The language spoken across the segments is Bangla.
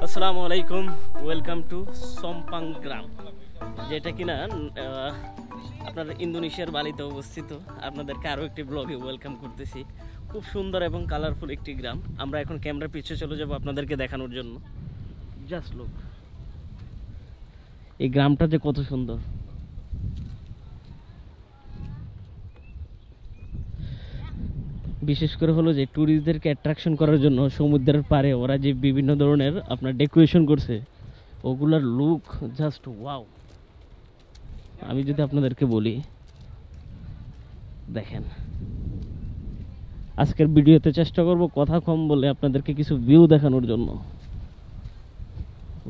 আসসালামু আলাইকুম, ওয়েলকাম টু সম্পাং গ্রাম, যেটা কিনা আপনার ইন্দোনেশিয়ার বালিতে অবস্থিত। আপনাদেরকে আরও একটি ব্লগে ওয়েলকাম করতেছি। খুব সুন্দর এবং কালারফুল একটি গ্রাম। আমরা এখন ক্যামেরার পিছনে চলে যাব আপনাদেরকে দেখানোর জন্য। জাস্ট লুক, এই গ্রামটা যে কত সুন্দর। বিশেষ করে হলো যে ট্যুরিস্টদেরকে অ্যাট্রাকশন করার জন্য সমুদ্রের পাড়ে ওরা যে বিভিন্ন ধরনের আপনার ডেকোরেশন করছে, ওগুলার লুক জাস্ট ওয়াও। আমি যদি আপনাদেরকে বলি, দেখেন, আজকের ভিডিওতে চেষ্টা করব কথা কম বলে আপনাদেরকে কিছু ভিউ দেখানোর জন্য।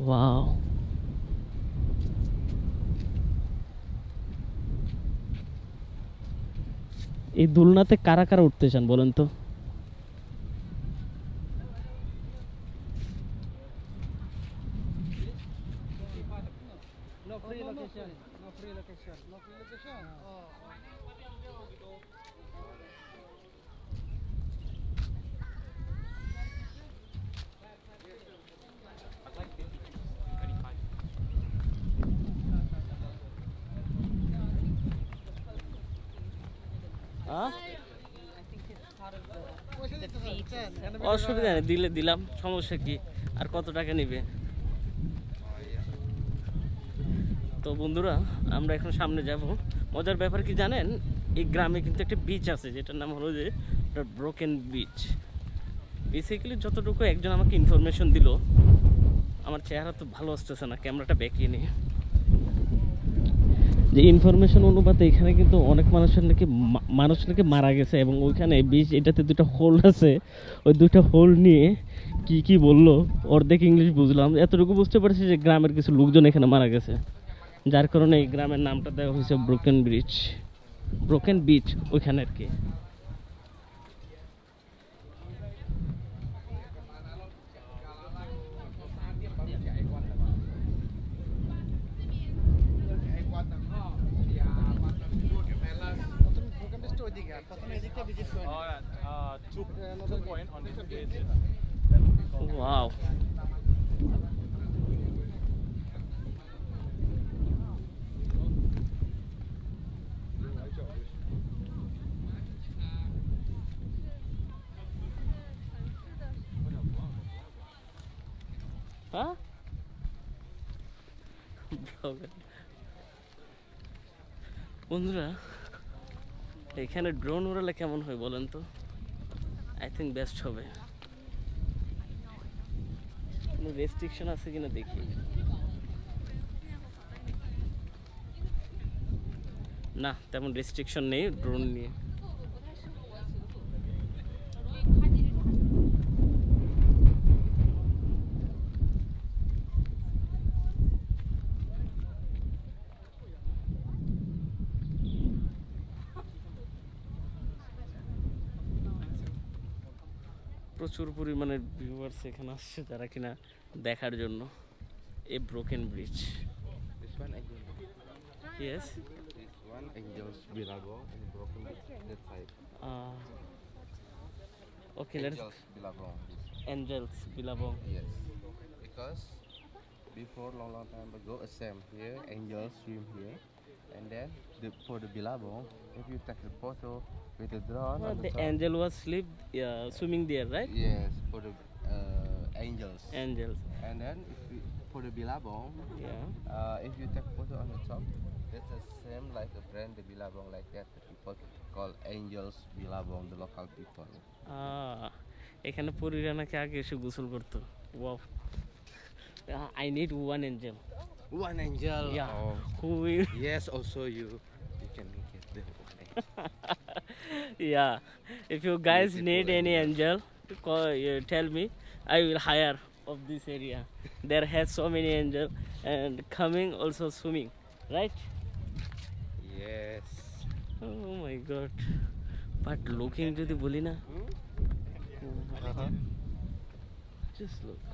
ওয়াও, এই দোলনাতে কারা কারা উঠতে চান বলেন তো? No free location. No free location. No free location. Oh. অসুবিধা নেই, দিলে দিলাম, সমস্যা কি? আর কত টাকা নিবে? তো বন্ধুরা, আমরা এখন সামনে যাব। মজার ব্যাপার কি জানেন, এই গ্রামে কিন্তু একটা বিচ আছে, যেটার নাম হলো যে ব্রোকেন বিচ। বেসিক্যালি যতটুকু একজন আমাকে ইনফরমেশন দিল, আমার চেহারা তো ভালো আসতেছে না, ক্যামেরাটা ব্যাকিয়ে নিয়ে, যে ইনফরমেশন অনুপাতে এখানে কিন্তু অনেক মানুষ নাকি মারা গেছে, এবং ওইখানে বিচ এটাতে দুটো হোল আছে। ওই দুটো হোল নিয়ে কি কি বললো, অর্ধেক ইংলিশ বুঝলাম, এতটুকু বুঝতে পারছি যে গ্রামের কিছু লোকজন এখানে মারা গেছে, যার কারণে এই গ্রামের নামটা দেওয়া হয়েছে ব্রোকেন বিচ ওইখানে আর কি। Two point on this page. Wow, হ্যাঁ, বন্ধুরা, এখানে ড্রোন উড়ালে কেমন হয় বলেন তো? আই থিঙ্ক বেস্ট হবে। কোনো রেস্ট্রিকশন আছে কিনা দেখি। না, তেমন রেস্ট্রিকশন নেই ড্রোন নিয়ে। প্রচুর পরিমাণে ভিউয়ার্স এখানে আসছে, যারা কিনা দেখার জন্য এই broken bridge. This one angel. Yes, This one angels Bilabong and broken that side. Okay, let's Angels Bilabong. Angels Billabong. Yes. Because before long time ago, a Sam here, angels swim here, and then for the Bilabong, if you take the photo with the drone on the The top, angel was swimming there, right? yes, for the angels. Angels, And then for the Bilabong, yeah. if you take photo on the top, that's the same like a brand the Bilabong like that. The people call angels Bilabong, the local people. এখানে পরীরা নাকি আগে এসে গোসল করতো। Wow, I need one angel. One angel. Yeah. Oh. Who will? Yes, also you can get the one angel. Yeah. If you guys need any angel, tell me. I will hire of this area. There has so many angel and coming also swimming, right? Yes. Oh my God. But looking যদি বলি না, just look.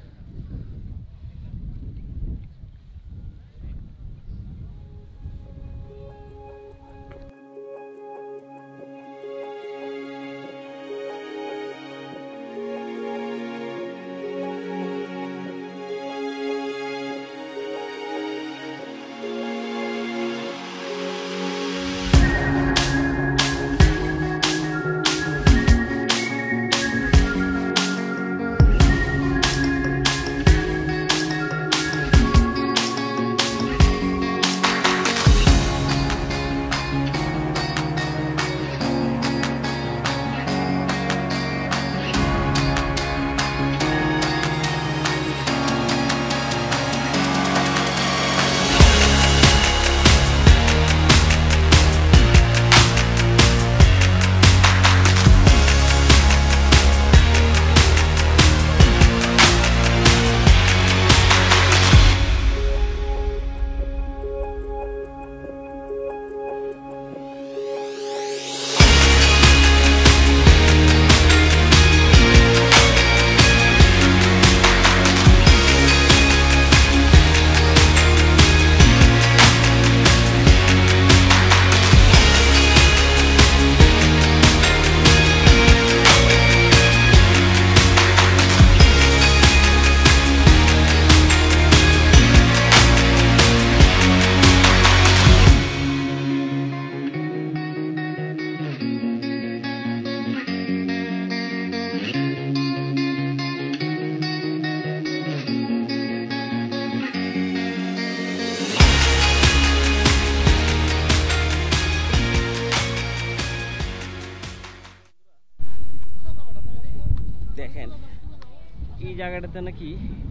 জায়গাটাতে নাকি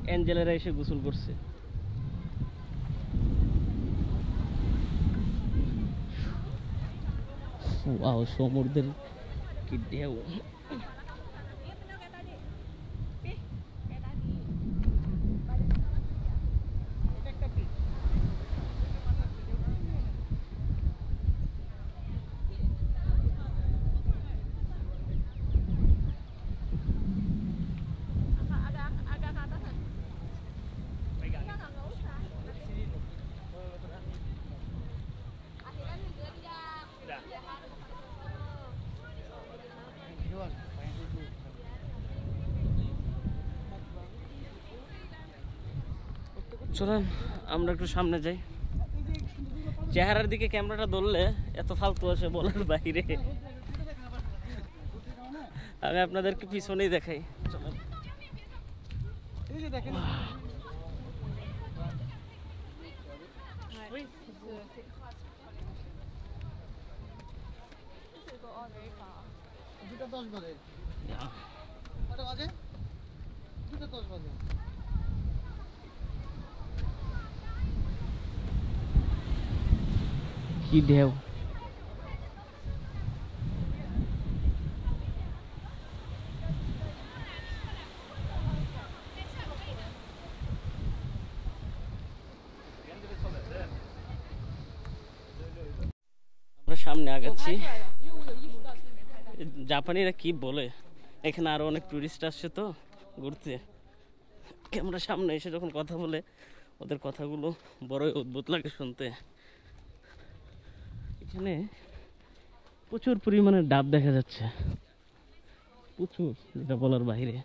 অ্যাঞ্জেলেরা এসে গোসল করছে। ওয়াও, সমুদ্রের কি ঢেউ! চলেন আমরা একটু সামনে যাই। চেহারার দিকে ক্যামেরাটা ধরলে এত ফালতু আসে বলার বাইরে। আমি আপনাদেরকে পিছনেই দেখাই। চলেন। এই যে দেখেন দুটো 10 বাজে। কটা বাজে? দুটো 10 বাজে। কি ঢেউ! আমরা সামনে আগাচ্ছি। জাপানিরা কি বলে, এখানে আরো অনেক টুরিস্ট আসছে তো ঘুরতে। ক্যামেরার সামনে এসে যখন কথা বলে ওদের কথাগুলো বড়ই অদ্ভুত লাগে শুনতে। এখানে প্রচুর পরিমাণে ডাব দেখা যাচ্ছে, প্রচুর, যেটা বলার বাইরে।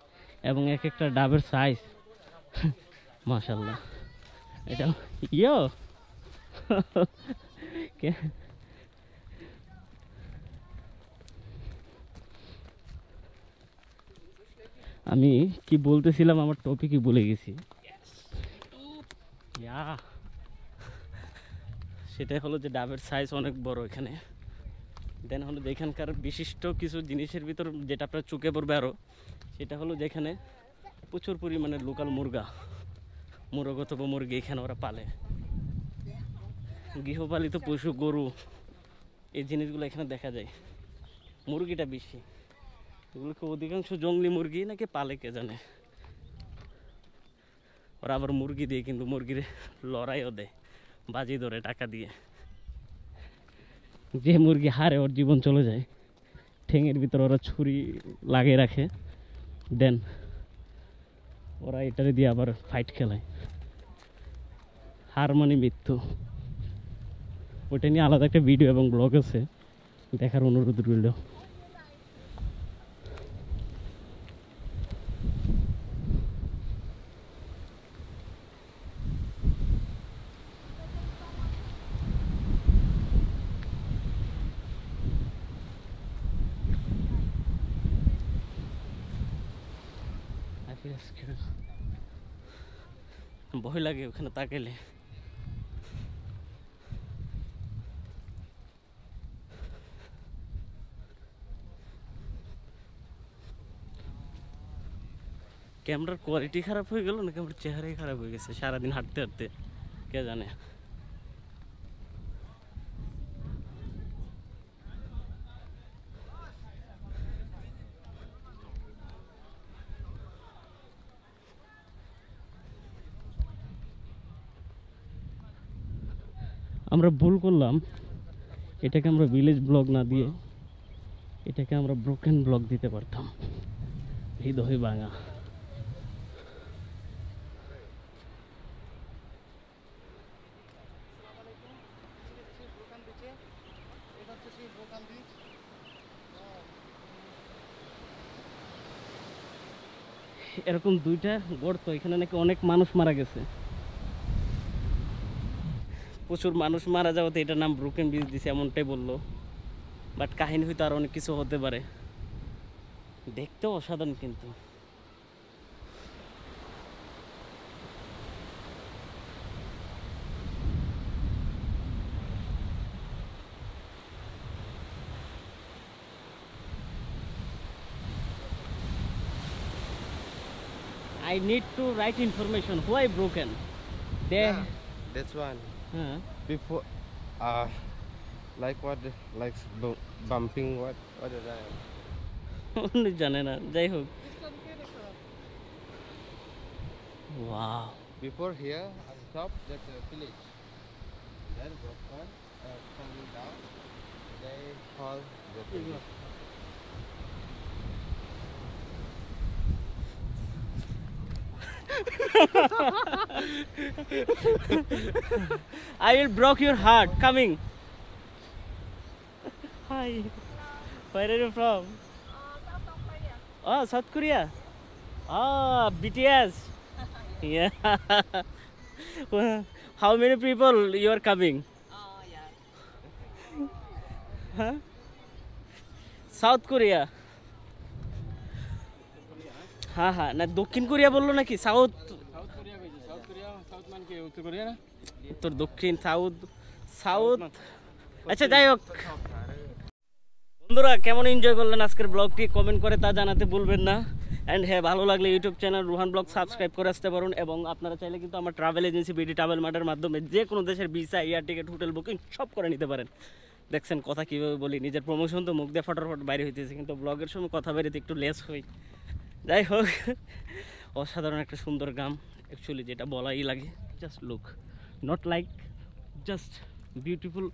এবং এক একটা ডাবের সাইজ মাশাআল্লাহ। এটা ইয়ো আমি কি বলতেছিলাম, আমার টপিকই ভুলে গেছি। সেটাই হলো যে ডাবের সাইজ অনেক বড় এখানে। দেন হলো যে এখানকার বিশিষ্ট কিছু জিনিসের ভিতর যেটা আপনার চোখে পড়বে আরও, সেটা হলো যে এখানে প্রচুর পরিমাণে লোকাল মুরগ অথবা মুরগি এখানে ওরা পালে। গৃহপালিত পশু, গরু, এই জিনিসগুলো এখানে দেখা যায়। মুরগিটা বেশি, এগুলোকে অধিকাংশ জঙ্গলি মুরগি নাকি পালে কে জানে। ওরা আবার মুরগি দিয়ে কিন্তু মুরগির লড়াইও দেয়, বাজি ধরে টাকা দিয়ে। যে মুরগি হারে ওর জীবন চলে যায়। ঠেঙের ভিতর ওরা ছুরি লাগিয়ে রাখে, দেন ওরা এটারে দিয়ে আবার ফাইট খেলায়। হার মানে মৃত্যু। ওটা নিয়ে আলাদা একটা ভিডিও এবং ব্লগ আছে, দেখার অনুরোধ রইল। ভয় লাগে ওখানে তাকাইলে। ক্যামেরার কোয়ালিটি খারাপ হয়ে গেল নাকি আমার চেহারাই খারাপ হয়ে গেছে সারাদিন হাঁটতে হাঁটতে, কে জানে। আমরা ভুল করলাম, এটাকে আমরা ভিলেজ ব্লগ না দিয়ে এটাকে আমরা ব্রোকেন ব্লগ দিতে পারতাম। হৃদয় ভাঙা। এরকম দুইটা গর্ত, এখানে নাকি অনেক মানুষ মারা গেছে। প্রচুর মানুষ মারা যাওয়াতে এটার নাম ব্রোকেন ব্রিজ দিছে এমনটাই বললো। বাট কাহিনী হয়তো আর অনেক কিছু হতে পারে। দেখতেও অসাধারণ কিন্তু। I need to write information. Why broken? They. Yeah, that's one. Huh? Before, like what? Like bumping what? What is that? উনি জানে না, যাই হোক। Wow. Before here, on top, that's a village. Then broken, falling down. They fall the village. I will break your heart coming. Hi. Where are you from? Oh, South Korea. Ah, BTS. Yeah. Well, how many people you are coming? Huh? South Korea. হ্যাঁ হ্যাঁ, না দক্ষিণ কোরিয়া বললো নাকি? সাউথ উত্তর দক্ষিণ সাউথ সাউথ। আচ্ছা যাই হোক বন্ধুরা, কেমন এনজয় করলেন আজকের ব্লগটি কমেন্ট করে তা জানাতে ভুলবেন না। অ্যান্ড হ্যাঁ, ভালো লাগলে YouTube channel Ruhan blog subscribe করে আসতে পারুন। এবং আপনারা চাইলে কিন্তু আমার ট্রাভেল এজেন্সি বিডি ট্রাভেল মার্টের মাধ্যমে যে কোনো দেশের visa, air ticket, hotel booking সব করে নিতে পারেন। দেখছেন কথা কীভাবে বলি, নিজের প্রমোশন তো মুখ দিয়ে ফটাফট বাইরে হইতেছে, কিন্তু ব্লগের সময় কথা বেরিয়ে একটু লেস হই। যাই হোক, অসাধারণ একটা সুন্দর গ্রাম অ্যাকচুয়ালি, যেটা বলাই লাগে। Just look, not like just beautiful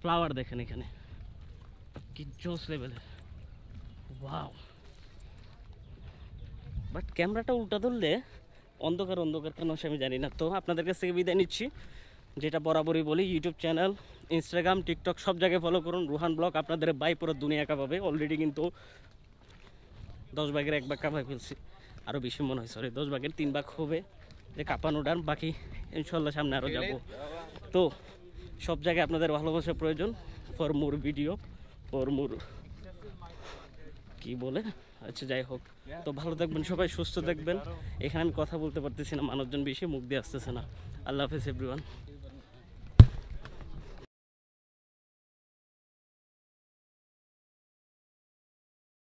flower দেখেন এখানে, কি জোস লেভেলের। ওয়াও, বাট ক্যামেরাটা উল্টা ধরলে অন্ধকার অন্ধকার কেন সে আমি জানি না। তো আপনাদের কাছ থেকে বিদায় নিচ্ছি। যেটা বরাবরই বলি, ইউটিউব চ্যানেল, ইনস্টাগ্রাম, টিকটক সব জায়গায় ফলো করুন রুহান ব্লগ। আপনাদের বাই পুরো দুনিয়া কাঁপাবে। অলরেডি কিন্তু 10 ভাগের 1 ভাগ কাঁপাই ফেলছি, আরও বেশি মনে হয়, সরি 10 ভাগের 3 ভাগ হবে যে কাঁপানোটার, বাকি ইনশাল্লাহ সামনে আরও যাব। তো সব জায়গায় আপনাদের ভালোবাসার প্রয়োজন, for more video, for more কী বলে। আচ্ছা যাই হোক, তো ভালো থাকবেন সবাই, সুস্থ থাকবেন। এখানে আমি কথা বলতে পারতেছি না, মানুষজন বেশি, মুখ দিয়ে আসতেছে না। আল্লাহ হাফেজ এভরিওয়ান।